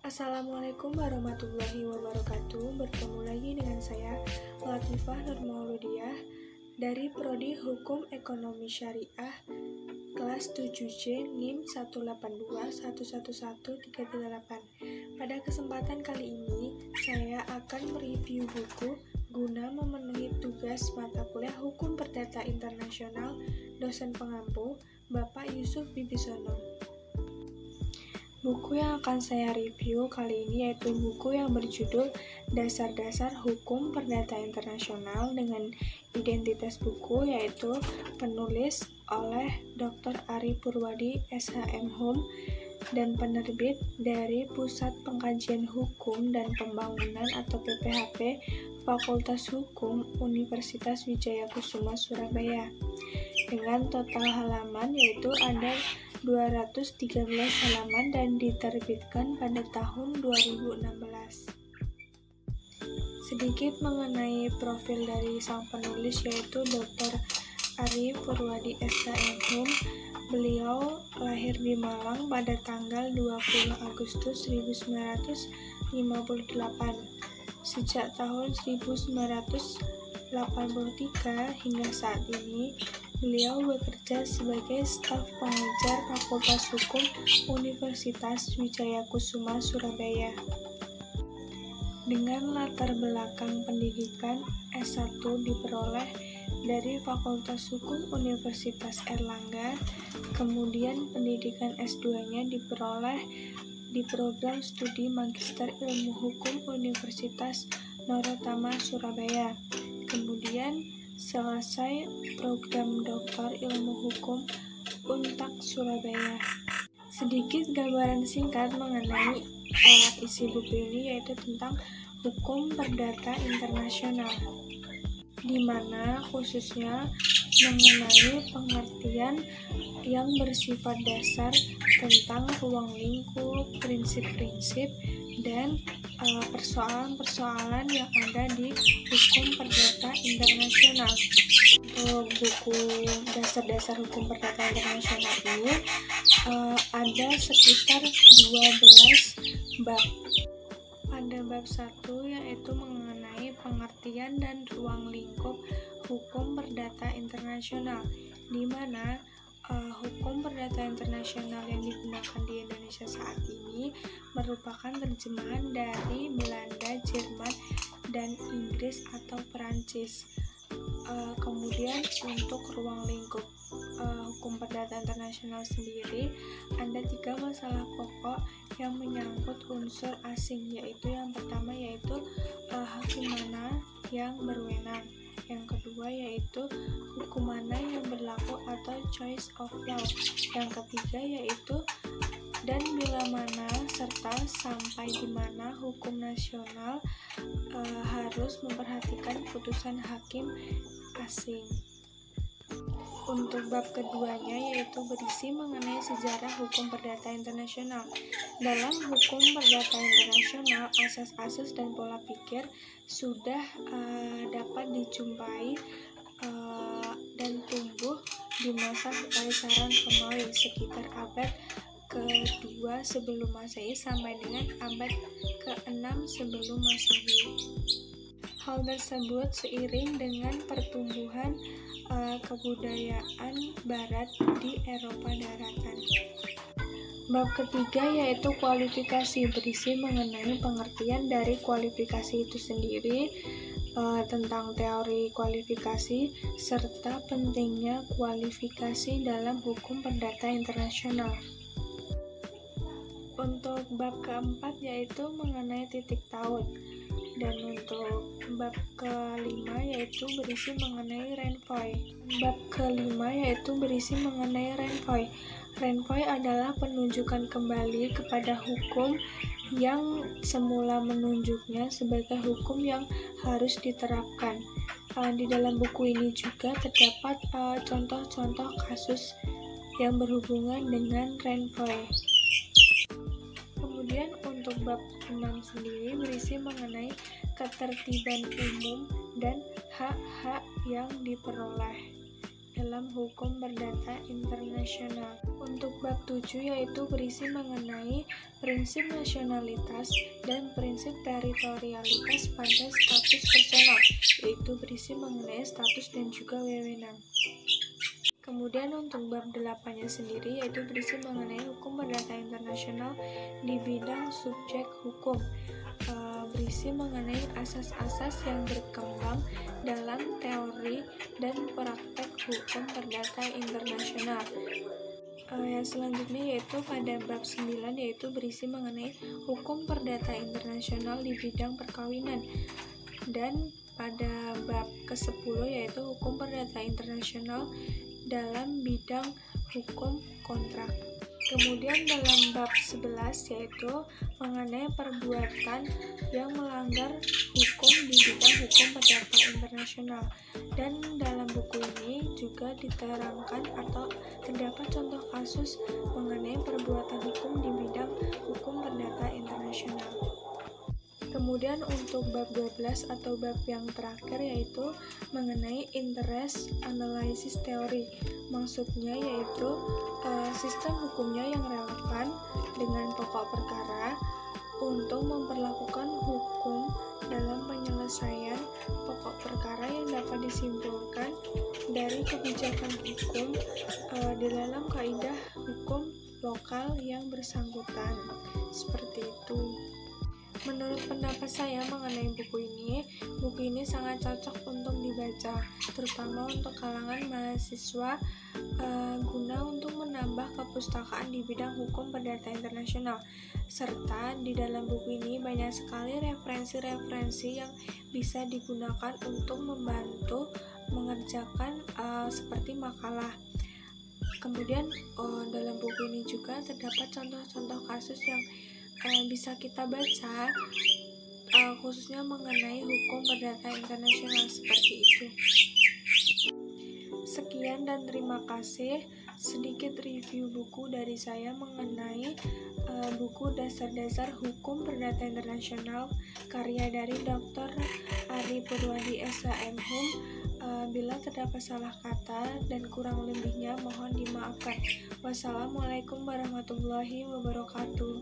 Assalamualaikum warahmatullahi wabarakatuh. Bertemu lagi dengan saya, Latifah Nur Mauludiah, dari Prodi Hukum Ekonomi Syariah, kelas 7C NIM 182111338. Pada kesempatan kali ini, saya akan mereview buku guna memenuhi tugas mata kuliah Hukum Perdata Internasional dosen pengampu, Bapak Yusuf Bibisono. Buku yang akan saya review kali ini yaitu buku yang berjudul Dasar-Dasar Hukum Perdata Internasional dengan identitas buku yaitu penulis oleh Dr. Ari Purwadi SHM dan penerbit dari Pusat Pengkajian Hukum dan Pembangunan atau PPHP Fakultas Hukum Universitas Wijaya-Kusuma Surabaya dengan total halaman yaitu ada 213 halaman dan diterbitkan pada tahun 2016. Sedikit mengenai profil dari sang penulis yaitu Dr. Ari Purwadi SHM. Beliau lahir di Malang pada tanggal 20 Agustus 1958. Sejak tahun 1983 hingga saat ini, beliau bekerja sebagai staf pengajar Fakultas Hukum Universitas Wijaya-Kusuma Surabaya. Dengan latar belakang pendidikan S1 diperoleh dari Fakultas Hukum Universitas Erlangga, kemudian pendidikan S2-nya diperoleh di program studi Magister Ilmu Hukum Universitas Narotama Surabaya. Kemudian selesai program Doktor Ilmu Hukum Untak Surabaya. Sedikit gambaran singkat mengenai isi buku ini yaitu tentang hukum perdata internasional, di mana khususnya mengenai pengertian yang bersifat dasar tentang ruang lingkup, prinsip-prinsip, dan persoalan-persoalan yang ada di hukum perdata internasional. Untuk buku Dasar-Dasar Hukum Perdata Internasional ini ada sekitar 12 bab. Pada bab 1 yaitu mengenai pengertian dan ruang lingkup hukum perdata internasional, di mana hukum perdata internasional yang digunakan di Indonesia saat ini merupakan terjemahan dari Belanda, Jerman, dan Inggris atau Perancis. Kemudian untuk ruang lingkup hukum perdata internasional sendiri ada 3 masalah pokok yang menyangkut unsur asing, yaitu yang pertama yaitu hakim mana yang berwenang, yang kedua yaitu hukum mana yang berlaku atau choice of law, yang ketiga yaitu dan bila mana serta sampai di mana hukum nasional harus memperhatikan putusan hakim asing. Untuk bab keduanya yaitu berisi mengenai sejarah hukum perdata internasional. Dalam hukum perdata internasional, asas-asas dan pola pikir sudah dapat dijumpai dan tumbuh di masa Kekaisaran Romawi sekitar abad ke-2 sebelum Masehi sampai dengan abad ke-6 sebelum Masehi. Hal tersebut seiring dengan pertumbuhan kebudayaan Barat di Eropa daratan. Bab ketiga yaitu kualifikasi, berisi mengenai pengertian dari kualifikasi itu sendiri, tentang teori kualifikasi, serta pentingnya kualifikasi dalam hukum perdata internasional. Untuk bab keempat yaitu mengenai titik taut, dan untuk bab kelima yaitu berisi mengenai renvoi. Bab kelima yaitu berisi mengenai renvoi. Renvoi adalah penunjukan kembali kepada hukum yang semula menunjuknya sebagai hukum yang harus diterapkan. Di dalam buku ini juga terdapat contoh-contoh kasus yang berhubungan dengan renvoi. Kemudian untuk bab 6 sendiri berisi mengenai ketertiban umum dan hak-hak yang diperoleh dalam hukum perdata internasional. Untuk bab Bab 7 yaitu berisi mengenai prinsip nasionalitas dan prinsip teritorialitas pada status personal, yaitu berisi mengenai status dan juga wewenang. Kemudian untuk bab 8-nya sendiri yaitu berisi mengenai hukum perdata internasional di bidang subjek hukum, berisi mengenai asas-asas yang berkembang dalam teori dan praktek hukum perdata internasional. Yang selanjutnya yaitu pada bab 9 yaitu berisi mengenai hukum perdata internasional di bidang perkawinan, dan pada bab ke-10 yaitu hukum perdata internasional dalam bidang hukum kontrak. Kemudian dalam bab 11 yaitu mengenai perbuatan yang melanggar hukum di bidang hukum perdata internasional. Dan dalam buku ini juga diterangkan atau terdapat contoh kasus mengenai perbuatan hukum di bidang hukum perdata internasional. Kemudian untuk bab 12 atau bab yang terakhir yaitu mengenai interest analysis theory. Maksudnya yaitu sistem hukumnya yang relevan dengan pokok perkara untuk memperlakukan hukum dalam penyelesaian pokok perkara yang dapat disimpulkan dari kebijakan hukum di dalam kaidah hukum lokal yang bersangkutan. Seperti itu. Menurut pendapat saya mengenai buku ini sangat cocok untuk dibaca, terutama untuk kalangan mahasiswa, guna untuk menambah kepustakaan di bidang hukum perdata internasional. Serta di dalam buku ini banyak sekali referensi-referensi yang bisa digunakan untuk membantu mengerjakan seperti makalah. Kemudian dalam buku ini juga terdapat contoh-contoh kasus yang bisa kita baca, khususnya mengenai hukum perdata internasional seperti itu. Sekian dan terima kasih. Sedikit review buku dari saya mengenai buku Dasar-Dasar Hukum Perdata Internasional karya dari Dr. Ari Purwadi SHM-Hum. Bila terdapat salah kata dan kurang lebihnya mohon dimaafkan. Wassalamualaikum warahmatullahi wabarakatuh.